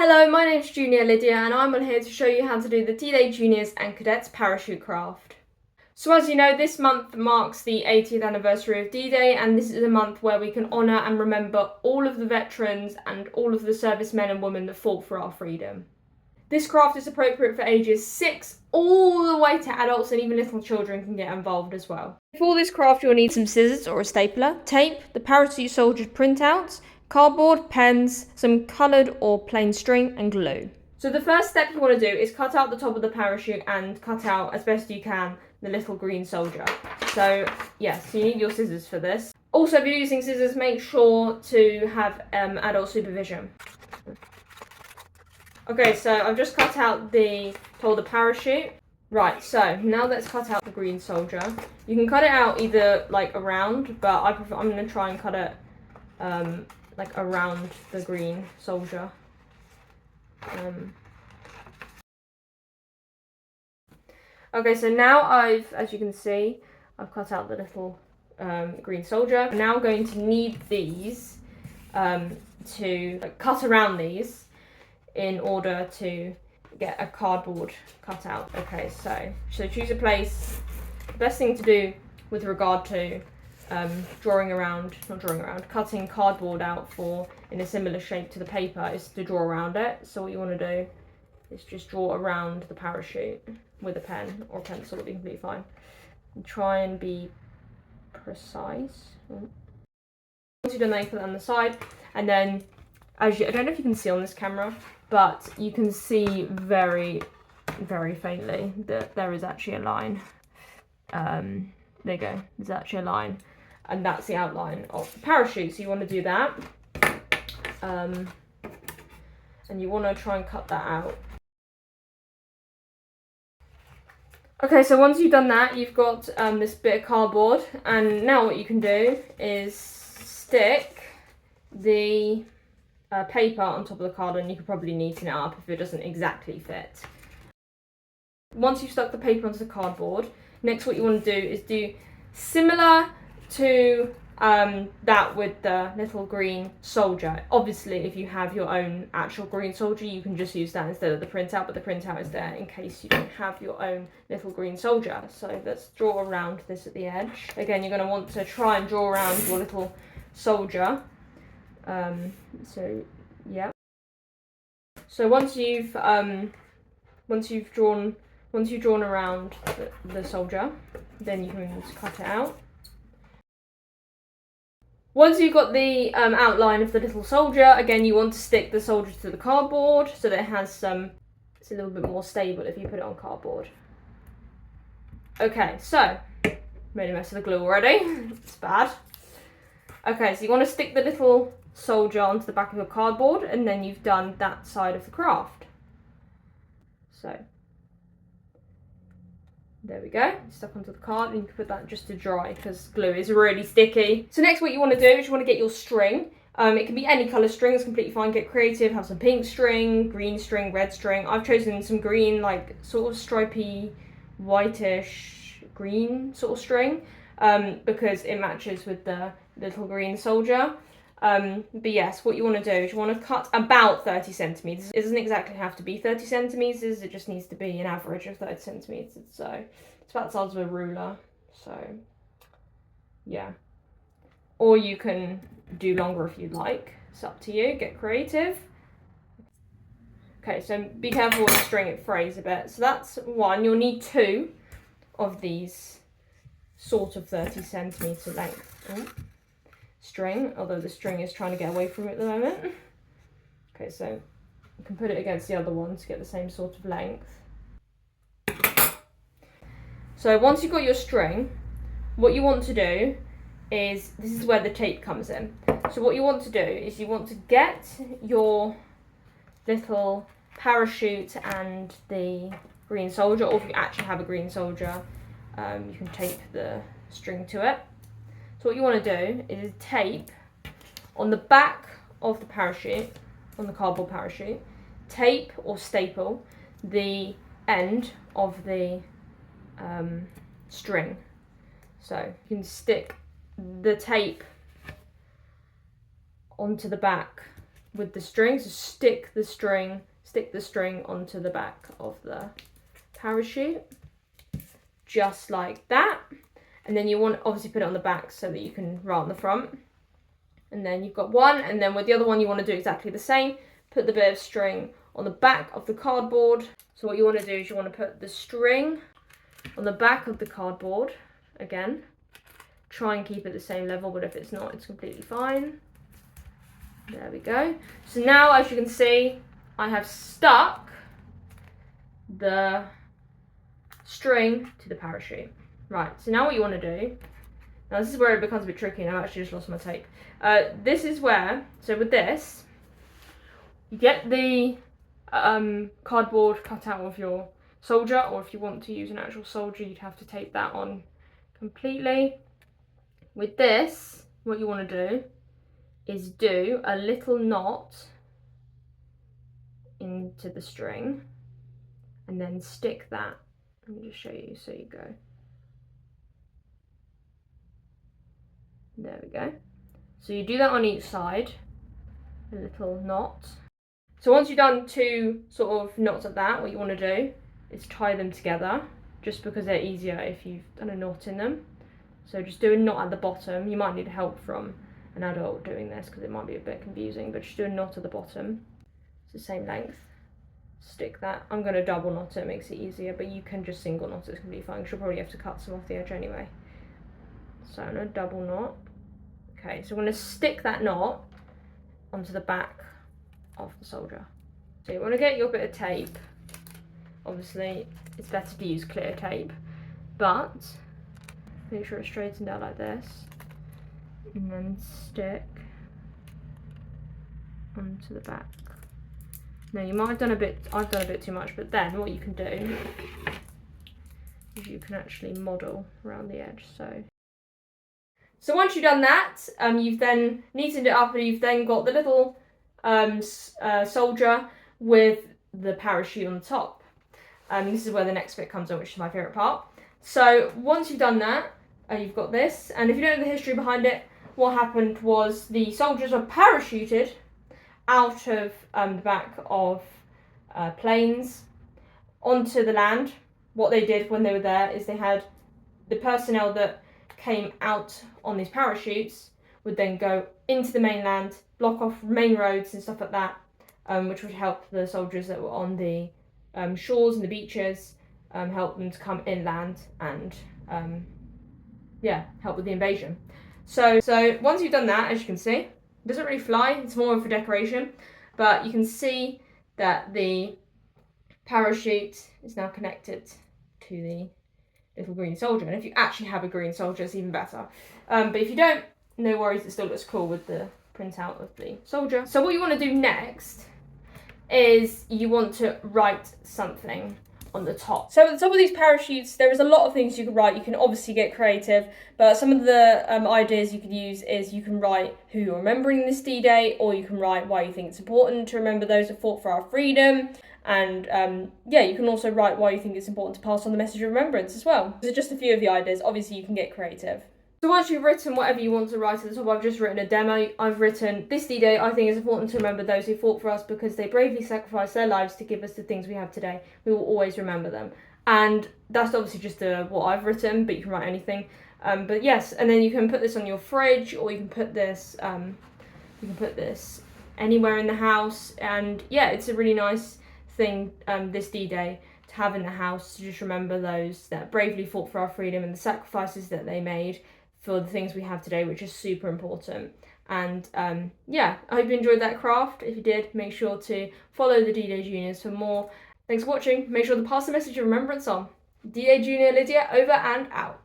Hello, my name's Junior Lydia and I'm on here to show you how to do the D-Day Juniors and Cadets parachute craft. So as you know, this month marks the 80th anniversary of D-Day, and this is a month where we can honour and remember all of the veterans and all of the servicemen and women that fought for our freedom. This craft is appropriate for ages 6 all the way to adults, and even little children can get involved as well. For this craft you'll need some scissors or a stapler, tape, the parachute soldiers printouts, cardboard, pens, some coloured or plain string and glue. So the first step you want to do is cut out the top of the parachute and cut out as best you can the little green soldier. So yes, you need your scissors for this. Also, if you're using scissors, make sure to have adult supervision. Okay, so I've just cut out the top of the parachute. Right, so now let's cut out the green soldier. You can cut it out either like around, but I'm going to try and cut it like around the green soldier. Okay, so now as you can see, I've cut out the little green soldier. I'm now going to need these to cut around these in order to get a cardboard cut out. Okay, so choose a place. The best thing to do with regard to cutting cardboard out in a similar shape to the paper is to draw around it. So what you want to do is just draw around the parachute with a pen or a pencil, will be completely fine. And try and be precise. Once you've done that, you put it on the side, and then I don't know if you can see on this camera, but you can see very, very faintly that there is actually a line. There you go, there's actually a line, and that's the outline of the parachute. So you want to do that, and you want to try and cut that out. Okay, so once you've done that, you've got this bit of cardboard, and now what you can do is stick the paper on top of the card, and you could probably neaten it up if it doesn't exactly fit. Once you've stuck the paper onto the cardboard, next what you want to do is do similar to that with the little green soldier. Obviously, if you have your own actual green soldier, you can just use that instead of the printout, but the printout is there in case you don't have your own little green soldier. So let's draw around this at the edge. Again, you're going to want to try and draw around your little soldier. So yeah. So once you've drawn around the soldier, then you can just cut it out. Once you've got the outline of the little soldier, again you want to stick the soldier to the cardboard so that it's a little bit more stable if you put it on cardboard. Okay, so made a mess of the glue already. It's bad. Okay, so you want to stick the little soldier onto the back of your cardboard, and then you've done that side of the craft. So there we go, stuck onto the card, and you can put that just to dry because glue is really sticky. So next what you want to do is you want to get your string. It can be any colour string, it's completely fine. Get creative, have some pink string, green string, red string. I've chosen some green, like sort of stripy, whitish green sort of string because it matches with the little green soldier. But yes, what you want to do is you want to cut about 30 centimetres. It doesn't exactly have to be 30 centimetres, it just needs to be an average of 30 centimetres. So it's about the size of a ruler. So yeah. Or you can do longer if you'd like. It's up to you, get creative. Okay, so be careful with the string, it frays a bit. So that's one. You'll need 2 of these sort of 30 centimetre length. String, although the string is trying to get away from it at the moment. Okay, so you can put it against the other one to get the same sort of length. So once you've got your string, what you want to do is, this is where the tape comes in. So what you want to do is you want to get your little parachute and the green soldier, or if you actually have a green soldier, you can tape the string to it. So what you want to do is tape on the back of the parachute, on the cardboard parachute, tape or staple the end of the string. So you can stick the tape onto the back with the string. So stick the string onto the back of the parachute, just like that. And then you want to obviously put it on the back so that you can write on the front. And then you've got one, and then with the other one you want to do exactly the same. Put the bit of string on the back of the cardboard. So what you want to do is you want to put the string on the back of the cardboard again. Try and keep it the same level, but if it's not, it's completely fine. There we go. So now, as you can see, I have stuck the string to the parachute. Right, so now what you want to do, now this is where it becomes a bit tricky, and I've actually just lost my tape. This is where, so with this, you get the cardboard cut out of your soldier, or if you want to use an actual soldier, you'd have to tape that on completely. With this, what you want to do is do a little knot into the string and then stick that. Let me just show you, so you go. There we go. So you do that on each side, a little knot. So once you've done two sort of knots of that, what you want to do is tie them together, just because they're easier if you've done a knot in them. So just do a knot at the bottom. You might need help from an adult doing this because it might be a bit confusing, but just do a knot at the bottom. It's the same length. Stick that. I'm going to double knot it, it makes it easier, but you can just single knot it, it's completely fine. You'll probably have to cut some off the edge anyway. So I'm going to double knot. Okay, so I'm going to stick that knot onto the back of the soldier. So you want to get your bit of tape. Obviously, it's better to use clear tape, but make sure it's straightened out like this, and then stick onto the back. Now you might have done a bit, I've done a bit too much, but then what you can do is you can actually model around the edge. So once you've done that, you've then neatened it up, and you've then got the little soldier with the parachute on the top. This is where the next bit comes in, which is my favourite part. So once you've done that, you've got this, and if you don't know the history behind it, what happened was the soldiers were parachuted out of the back of planes onto the land. What they did when they were there is they had the personnel that came out on these parachutes would then go into the mainland, block off main roads and stuff like that, which would help the soldiers that were on the shores and the beaches, help them to come inland and help with the invasion. So once you've done that, as you can see, it doesn't really fly, it's more for decoration, but you can see that the parachute is now connected to the little green soldier. And if you actually have a green soldier, it's even better. But if you don't, no worries, it still looks cool with the printout of the soldier. So what you want to do next is you want to write something on the top. So at the top of these parachutes, there is a lot of things you can write. You can obviously get creative, but some of the ideas you could use is you can write who you're remembering this D-Day, or you can write why you think it's important to remember those who fought for our freedom. And you can also write why you think it's important to pass on the message of remembrance as well. These are just a few of the ideas. Obviously, you can get creative. So once you've written whatever you want to write at the top, I've just written a demo. I've written, this D-Day, I think it's important to remember those who fought for us because they bravely sacrificed their lives to give us the things we have today. We will always remember them. And that's obviously just what I've written, but you can write anything. But yes, and then you can put this on your fridge, or you can put this anywhere in the house. And yeah, it's a really nice thing, this D-Day, to have in the house, to just remember those that bravely fought for our freedom and the sacrifices that they made for the things we have today, which is super important. And I hope you enjoyed that craft. If you did, make sure to follow the D-Day Juniors for more. Thanks for watching. Make sure to pass the message of remembrance on. D-Day Junior Lydia over and out.